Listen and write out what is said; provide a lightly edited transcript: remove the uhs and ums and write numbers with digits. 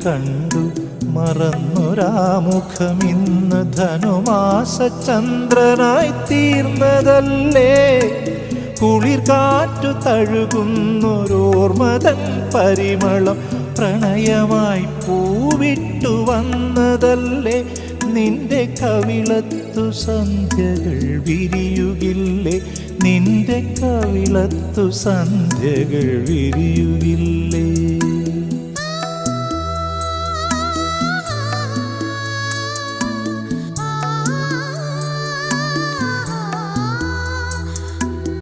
കണ്ടു മറന്നൊരാമുഖമിന്ന് ധനുമാസ ചന്ദ്രനായി തീർന്നതല്ലേ. കുളിർ കാറ്റു തഴുകുന്നൊരോർമതൻ പരിമളം പ്രണയമായി പൂവിട്ടു വന്നതല്ലേ. നിന്റെ കവിളത്തു സന്ധ്യകൾ വിരിയുകില്ലേ, നിന്റെ കവിളത്തു സന്ധ്യകൾ വിരിയുകില്ലേ.